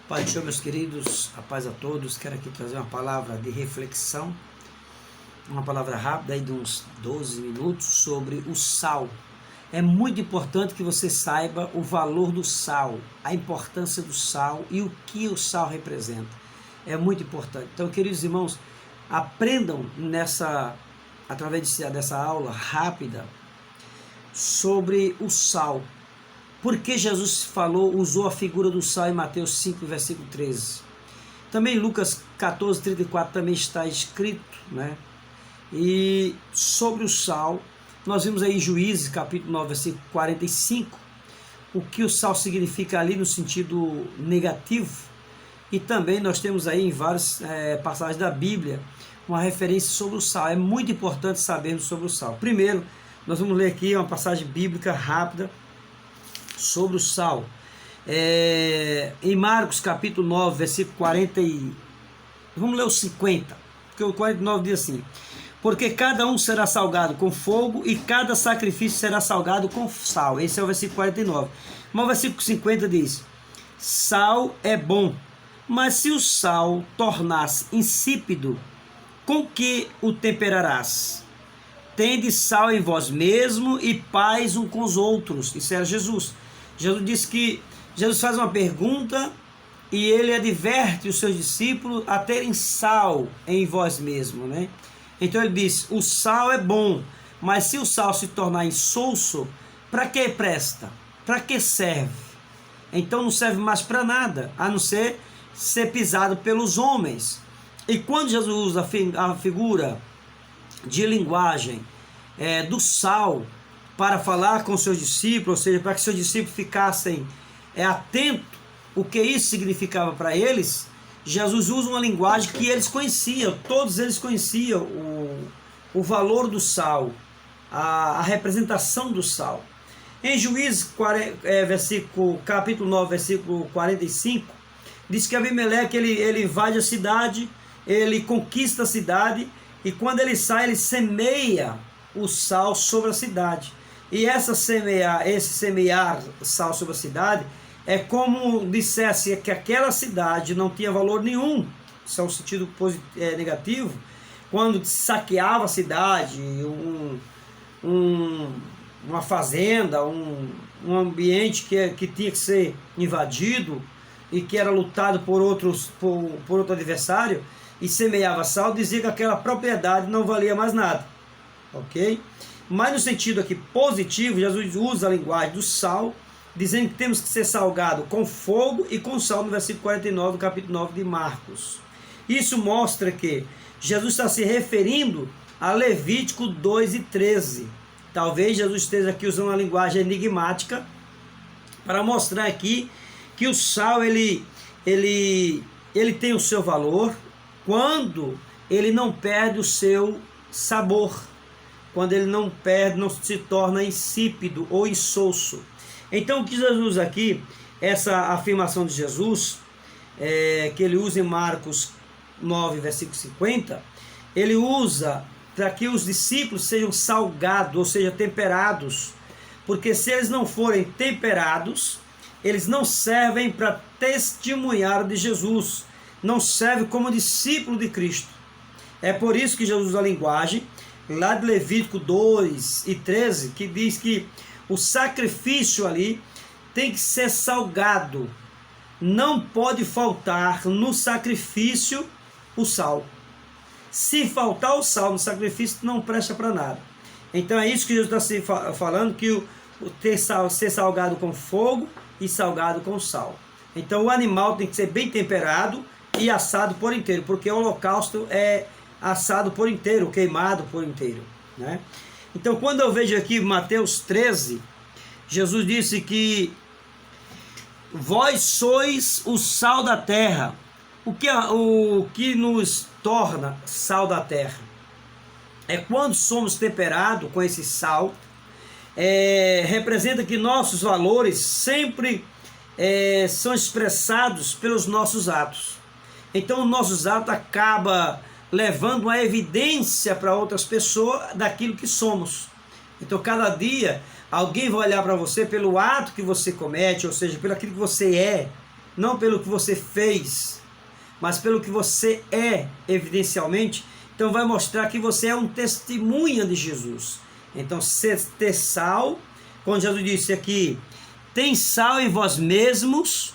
Pai do Senhor, meus queridos, a paz a todos. Quero aqui trazer uma palavra de reflexão, uma palavra rápida aí de uns 12 minutos sobre o sal. É muito importante que você saiba o valor do sal, a importância do sal e o que o sal representa. É muito importante. Então, queridos irmãos, aprendam através dessa aula rápida sobre o sal. Porque Jesus usou a figura do sal em Mateus 5, versículo 13. Também em Lucas 14, 34 também está escrito, né? E sobre o sal, nós vimos aí em Juízes, capítulo 9, versículo 45, o que o sal significa ali no sentido negativo. E também nós temos aí em várias passagens da Bíblia uma referência sobre o sal. É muito importante sabermos sobre o sal. Primeiro, nós vamos ler aqui uma passagem bíblica rápida sobre o sal. Em Marcos capítulo 9, versículo 40 vamos ler o 50, porque o 49 diz assim: porque cada um será salgado com fogo e cada sacrifício será salgado com sal. Esse é o versículo 49. Mas o versículo 50 diz: sal é bom, mas se o sal tornar-se insípido, com que o temperarás? Tende sal em vós mesmo e paz uns com os outros. Isso era Jesus. Jesus disse que Jesus faz uma pergunta e ele adverte os seus discípulos a terem sal em vós mesmo, né? Então ele diz: o sal é bom, mas se o sal se tornar insosso, para que presta? Para que serve? Então não serve mais para nada, a não ser pisado pelos homens. E quando Jesus usa a figura de linguagem do sal para falar com seus discípulos, ou seja, para que seus discípulos ficassem atentos o que isso significava para eles, Jesus usa uma linguagem que eles conheciam, todos eles conheciam o valor do sal, a representação do sal. Em Juízes capítulo 9, versículo 45, diz que Abimeleque ele invade a cidade, ele conquista a cidade, e quando ele sai, ele semeia o sal sobre a cidade. E esse semear sal sobre a cidade é como dissesse que aquela cidade não tinha valor nenhum. Isso é um sentido negativo. Quando saqueava a cidade, uma fazenda, um ambiente que tinha que ser invadido e que era lutado por outro adversário, e semeava sal, dizia que aquela propriedade não valia mais nada. Ok? Mas no sentido aqui positivo, Jesus usa a linguagem do sal, dizendo que temos que ser salgado com fogo e com sal, no versículo 49 do capítulo 9 de Marcos. Isso mostra que Jesus está se referindo a Levítico 2 e 13. Talvez Jesus esteja aqui usando uma linguagem enigmática para mostrar aqui que o sal ele tem o seu valor quando ele não perde o seu sabor, quando ele não se torna insípido ou insosso. Então o que Jesus usa aqui, essa afirmação de Jesus, que ele usa em Marcos 9, versículo 50, ele usa para que os discípulos sejam salgados, ou seja, temperados, porque se eles não forem temperados, eles não servem para testemunhar de Jesus, não servem como discípulo de Cristo. É por isso que Jesus usa a linguagem lá de Levítico 2 e 13, que diz que o sacrifício ali tem que ser salgado. Não pode faltar no sacrifício o sal. Se faltar o sal no sacrifício, não presta para nada. Então é isso que Jesus está falando, que ser salgado com fogo e salgado com sal. Então o animal tem que ser bem temperado e assado por inteiro, porque o holocausto é assado por inteiro, queimado por inteiro, né? Então quando eu vejo aqui Mateus 13, Jesus disse que vós sois o sal da terra. O que nos torna sal da terra é quando somos temperados com esse sal. Representa que nossos valores sempre são expressados pelos nossos atos. Então, os nossos atos acabam levando uma evidência para outras pessoas daquilo que somos. Então, cada dia, alguém vai olhar para você pelo ato que você comete, ou seja, pelo aquilo que você é. não pelo que você fez, mas pelo que você é evidencialmente, então vai mostrar que você é um testemunha de Jesus. Então, ter sal, quando Jesus disse aqui, tem sal em vós mesmos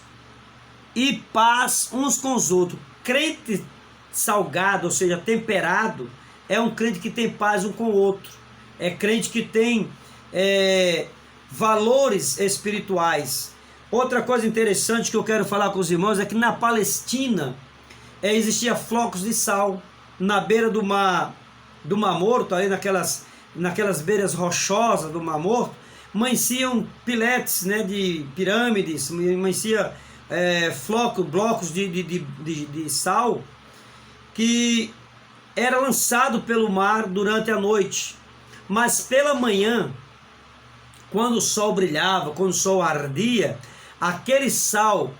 e paz uns com os outros. Crente salgado, ou seja, temperado, é um crente que tem paz um com o outro. É crente que tem valores espirituais. Outra coisa interessante que eu quero falar com os irmãos é que na Palestina existia flocos de sal na beira do Mar Morto, ali naquelas beiras rochosas do Mar Morto, amanheciam piletes, né, de pirâmides, amanhecia blocos de sal que era lançado pelo mar durante a noite, mas pela manhã, quando o sol brilhava, quando o sol ardia, aquele sal,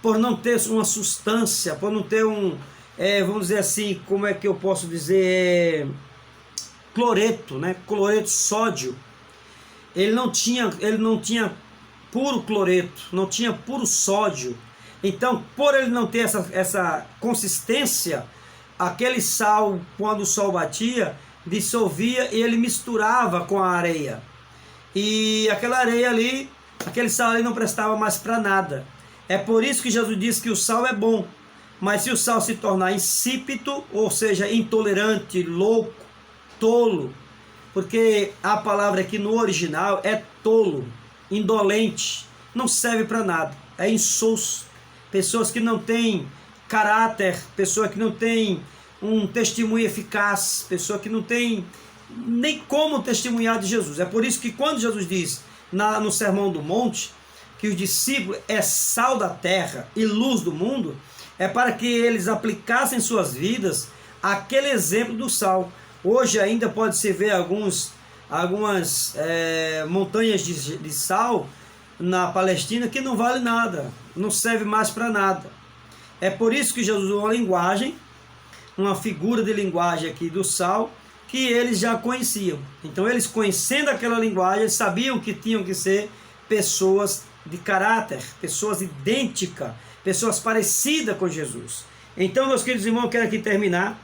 por não ter uma substância, por não ter vamos dizer assim, como é que eu posso dizer, cloreto, né? Cloreto sódio, ele não tinha puro cloreto, não tinha puro sódio. Então, por ele não ter essa consistência, aquele sal, quando o sol batia, dissolvia e ele misturava com a areia. E aquela areia ali, aquele sal ali não prestava mais para nada. É por isso que Jesus disse que o sal é bom, mas se o sal se tornar insípido, ou seja, intolerante, louco, tolo, porque a palavra aqui no original é tolo, indolente, não serve para nada, é insosso. Pessoas que não têm caráter, pessoa que não tem um testemunho eficaz, pessoa que não tem nem como testemunhar de Jesus. É por isso que quando Jesus diz no Sermão do Monte que os discípulos é sal da terra e luz do mundo, é para que eles aplicassem em suas vidas aquele exemplo do sal. Hoje ainda pode-se ver algumas montanhas de sal na Palestina que não vale nada, não serve mais para nada. É por isso que Jesus usou uma linguagem, uma figura de linguagem aqui do sal, que eles já conheciam. Então eles, conhecendo aquela linguagem, eles sabiam que tinham que ser pessoas de caráter, pessoas idênticas, pessoas parecidas com Jesus. Então, meus queridos irmãos, eu quero aqui terminar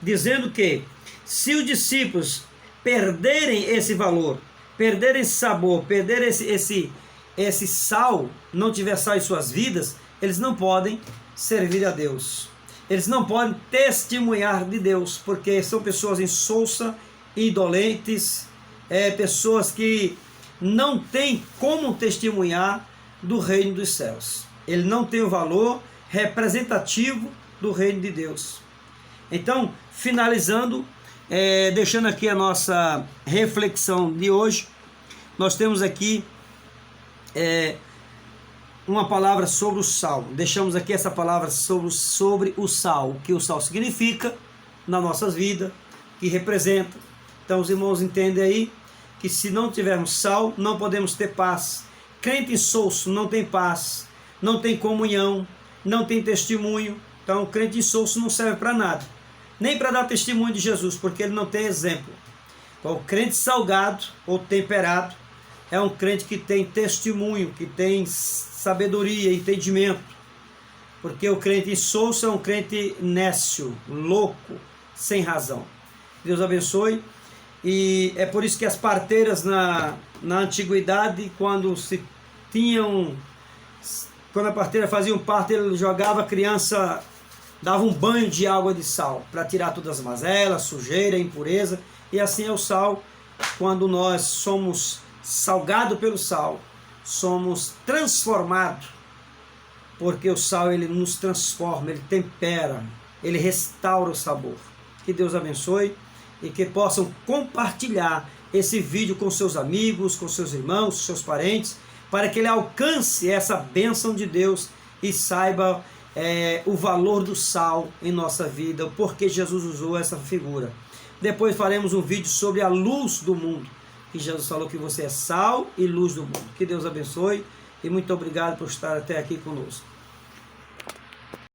dizendo que se os discípulos perderem esse valor, perderem esse sabor, perderem esse sal, não tiver sal em suas vidas, eles não podem servir a Deus. Eles não podem testemunhar de Deus, porque são pessoas insossas, indolentes, pessoas que não têm como testemunhar do reino dos céus. Ele não tem o valor representativo do reino de Deus. Então, finalizando, deixando aqui a nossa reflexão de hoje, nós temos aqui uma palavra sobre o sal. Deixamos aqui essa palavra sobre o sal, o que o sal significa nas nossas vidas, que representa. Então os irmãos entendem aí que se não tivermos sal, não podemos ter paz. Crente insosso não tem paz, não tem comunhão, não tem testemunho. Então o crente insosso não serve para nada, nem para dar testemunho de Jesus, porque ele não tem exemplo. Então, o crente salgado ou temperado é um crente que tem testemunho, que tem sabedoria, entendimento. Porque o crente insosso é um crente nécio, louco, sem razão. Deus abençoe. E é por isso que as parteiras na antiguidade, quando a parteira fazia um parto, ele jogava a criança, dava um banho de água de sal, para tirar todas as mazelas, sujeira, impureza. E assim é o sal, quando nós somos salgados pelo sal, somos transformados, porque o sal ele nos transforma, ele tempera, ele restaura o sabor. Que Deus abençoe e que possam compartilhar esse vídeo com seus amigos, com seus irmãos, seus parentes, para que ele alcance essa bênção de Deus e saiba o valor do sal em nossa vida, porque Jesus usou essa figura. Depois faremos um vídeo sobre a luz do mundo, que Jesus falou que você é sal e luz do mundo. Que Deus abençoe e muito obrigado por estar até aqui conosco.